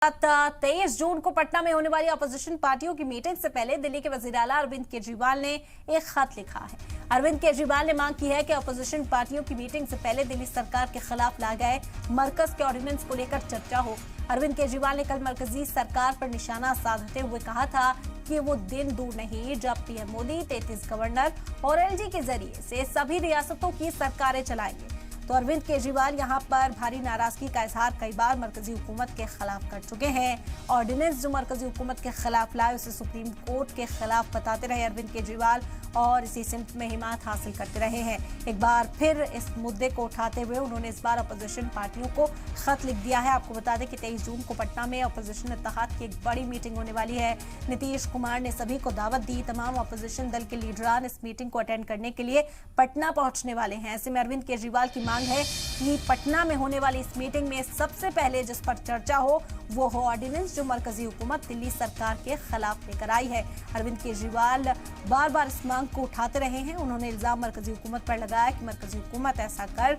23 जून को पटना में होने वाली अपोजिशन पार्टियों की मीटिंग से पहले दिल्ली के वजीर आला अरविंद केजरीवाल ने एक खत लिखा है। अरविंद केजरीवाल ने मांग की है कि अपोजिशन पार्टियों की मीटिंग से पहले दिल्ली सरकार के खिलाफ लाए गए मरकज के ऑर्डिनेंस को लेकर चर्चा हो। अरविंद केजरीवाल ने कल मरकजी सरकार पर निशाना साधते हुए कहा था कि वो दिन दूर नहीं जब पीएम मोदी 33 गवर्नर और एलजी के जरिए से सभी रियासतों की सरकारें चलाएंगे। तो अरविंद केजरीवाल यहां पर भारी नाराजगी का इजहार कई बार मरकजी हुकूमत के खिलाफ कर चुके हैं। ऑर्डिनेंस जो मरकजी हुकूमत के खिलाफ लाए उसे सुप्रीम कोर्ट के खिलाफ बताते रहे अरविंद केजरीवाल और इसी सिमत में हिमायत हासिल करते रहे हैं। एक बार फिर इस मुद्दे को उठाते हुए उन्होंने इस बार अपोजिशन पार्टियों को खत लिख दिया है। आपको बता दें कि 23 जून को पटना में अपोजिशन इत्तेहाद की एक बड़ी मीटिंग होने वाली है। नीतीश कुमार ने सभी को दावत दी। तमाम अपोजिशन दल के लीडरान इस मीटिंग को अटेंड करने के लिए पटना पहुंचने वाले हैं। ऐसे में अरविंद केजरीवाल की मांग है कि पटना में होने वाली इस मीटिंग में सबसे पहले जिस पर चर्चा हो वो हो ऑर्डिनेंस जो मरकजी हुकूमत दिल्ली सरकार के खिलाफ लेकर आई है। अरविंद केजरीवाल बार बार इस मांग को उठाते रहे हैं। उन्होंने इल्जाम मरकजी हुकूमत पर लगाया कि मरकजी हुकूमत ऐसा कर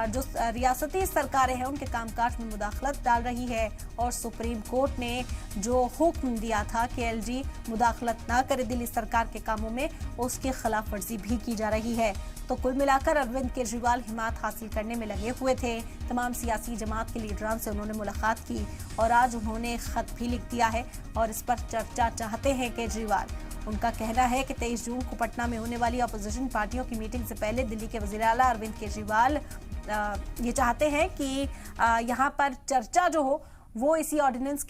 जो रियासती सरकारें हैं उनके कामकाज में मुदाखलत डाल रही है और सुप्रीम कोर्ट ने जो हुक्म दिया था कि एलजी मुदाखलत ना करे दिल्ली सरकार के कामों में, उसकी खिलाफ वर्जी भी की जा रही है। तो कुल मिलाकर अरविंद केजरीवाल हिमायत हासिल करने में लगे हुए थे। तमाम सियासी जमात के लीडरान से उन्होंने मुलाकात की और आज उन्होंने खत भी लिख दिया है और इस पर चर्चा चाहते हैं केजरीवाल। उनका कहना है कि 23 जून को पटना में होने वाली अपोजिशन पार्टियों की मीटिंग से पहले दिल्ली के वजीर आला अरविंद केजरीवाल ये चाहते हैं कि यहाँ पर चर्चा जो हो वो इसी ऑर्डिनेंस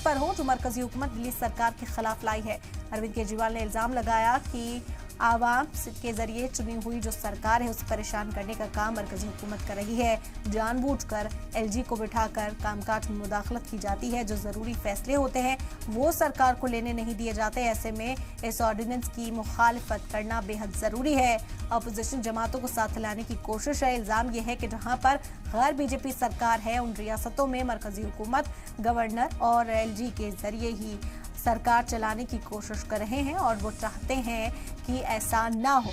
पर हो जो मरकजी हुकूमत दिल्ली सरकार के खिलाफ लाई है। अरविंद केजरीवाल ने इल्जाम लगाया कि आवाम के जरिए चुनी हुई जो सरकार है उसे परेशान करने का काम मरकजी हुकूमत कर रही है। जानबूझकर एलजी को बिठाकर कामकाज में मुदाखलत की जाती है। जो जरूरी फैसले होते हैं वो सरकार को लेने नहीं दिए जाते। ऐसे में इस ऑर्डिनेंस की मुखालिफत करना बेहद जरूरी है। अपोजिशन जमातों को साथ लाने की कोशिश है। इल्जाम यह है कि जहां पर गैर बीजेपी सरकार है उन रियासतों में मरकजी हुकूमत गवर्नर और एलजी के जरिए ही सरकार चलाने की कोशिश कर रहे हैं और वो चाहते हैं कि ऐसा ना हो।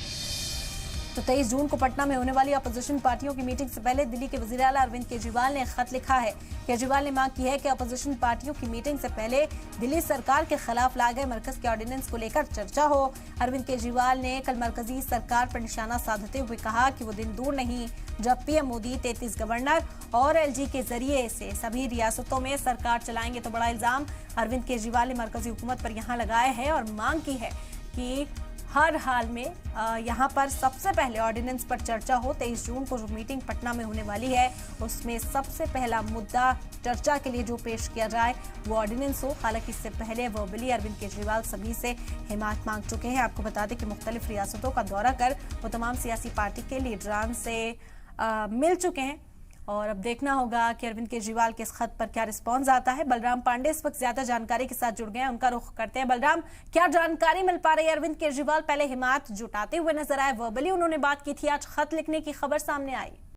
तो 23 जून को पटना में होने वाली अपोजिशन पार्टियों की मीटिंग से पहले दिल्ली के वजीर आला अरविंद केजरीवाल ने खत लिखा है। केजरीवाल ने मांग की है कि अपोजिशन पार्टियों की मीटिंग से पहले दिल्ली सरकार के खिलाफ लाए गए मरकज के ऑर्डिनेंस को लेकर चर्चा हो। अरविंद केजरीवाल ने कल मरकजी सरकार पर निशाना साधते हुए कहा कि वो दिन दूर नहीं जब पीएम मोदी 33 गवर्नर और एलजी के जरिए से सभी रियासतों में सरकार चलाएंगे। तो बड़ा इल्जाम अरविंद केजरीवाल ने मरकजी हुकूमत पर यहाँ लगाया है और मांग की है कि हर हाल में यहाँ पर सबसे पहले ऑर्डिनेंस पर चर्चा हो। 23 जून को जो मीटिंग पटना में होने वाली है उसमें सबसे पहला मुद्दा चर्चा के लिए जो पेश किया जाए वो ऑर्डिनेंस हो। हालांकि इससे पहले वर्बली अरविंद केजरीवाल सभी से हिमायत मांग चुके हैं। आपको बता दें कि मुख्तलिफ रियासतों का दौरा कर वो तमाम सियासी पार्टी के लीडरान से मिल चुके हैं और अब देखना होगा कि अरविंद केजरीवाल के इस खत पर क्या रिस्पॉन्स आता है। बलराम पांडे इस वक्त ज्यादा जानकारी के साथ जुड़ गए हैं, उनका रुख करते हैं। बलराम, क्या जानकारी मिल पा रही है? अरविंद केजरीवाल पहले हिमायत जुटाते हुए नजर आए, वर्बली उन्होंने बात की थी, आज खत लिखने की खबर सामने आई।